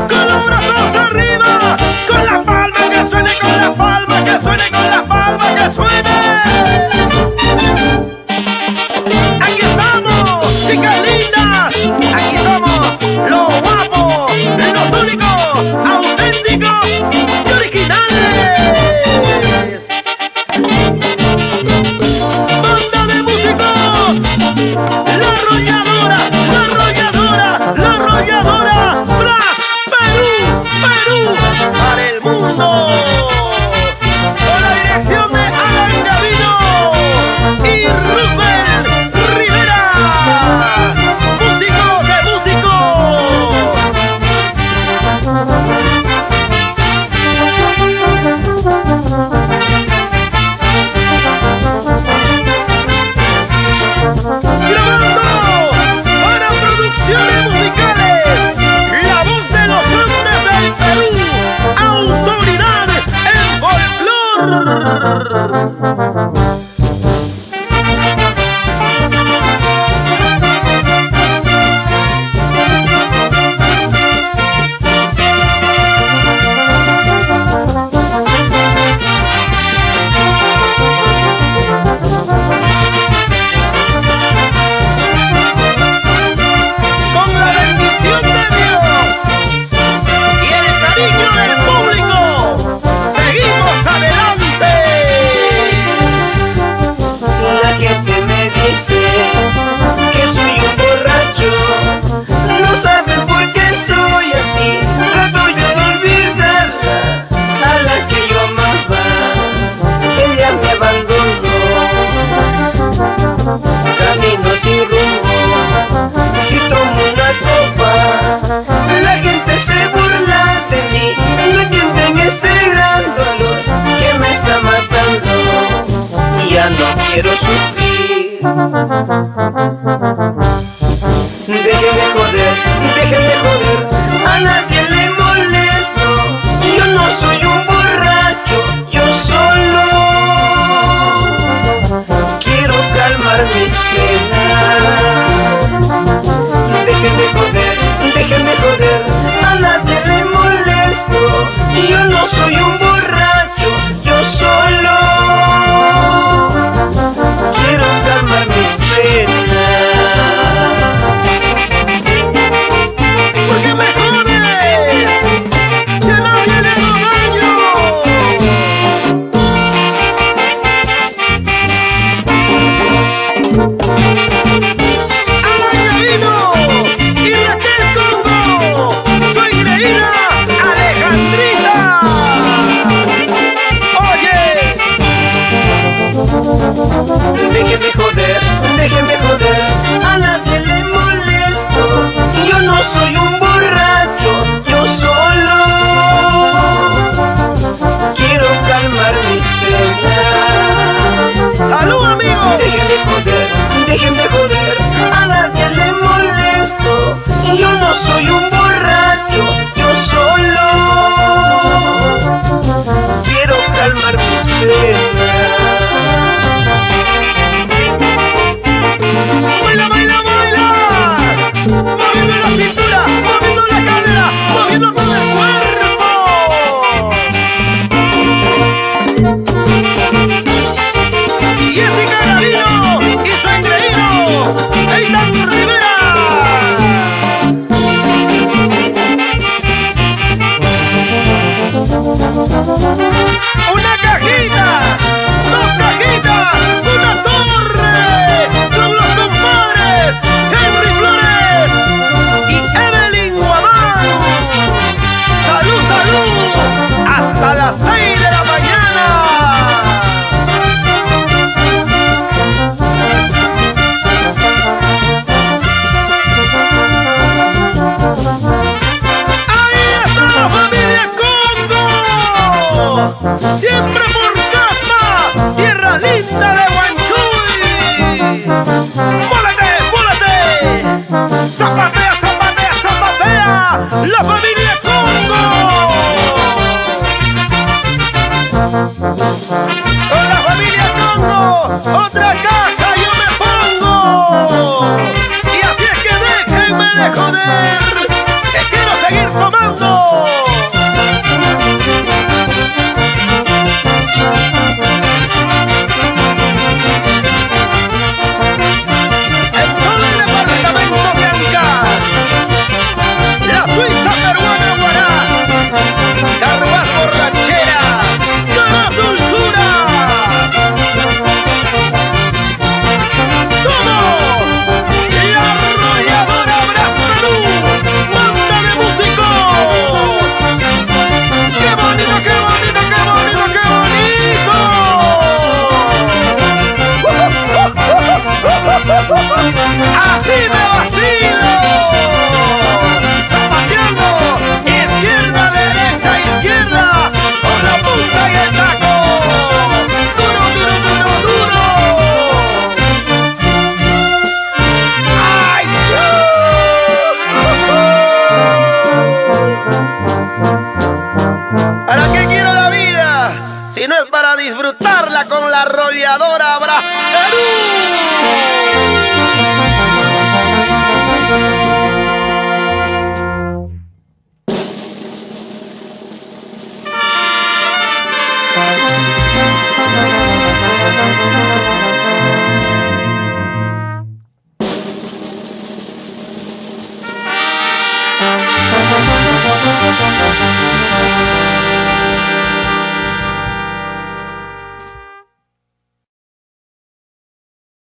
Con los brazos arriba, con la palma que suene, con la palma que suene, con la palma que suene. Aquí estamos, chicas lindas. Aquí somos los guapos, los únicos, auténticos y originales. Banda de músicos, la arrolladora, la arrolladora, la arrolladora. Perú, Perú, para el mundo. Con la dirección de Alan Gavino y Rubén Rivera. Músicos de músicos. Grabando para producciones musicales, la voz de los Andes del Perú, autoridad en folclor. Con la bendición de Dios y el cariño del público, seguimos adelante. La gente me dice que soy un borracho, no saben por qué soy así. Trato yo de olvidarla, a la que yo amaba, ella me abandonó. Camino sin rumbo, si tomo una copa, la gente se burla de mí. No entienden este gran dolor que me está matando. Ya no quiero sufrir. Dejen de joder, a nadie le molesto. Yo no soy un borracho, yo solo quiero calmar mis penas. Dejen de joder, a nadie le molesto. Yo no soy un borracho, yo solo quiero calmar mis penas. Porque me para disfrutarla con la arrolladora Brascarú.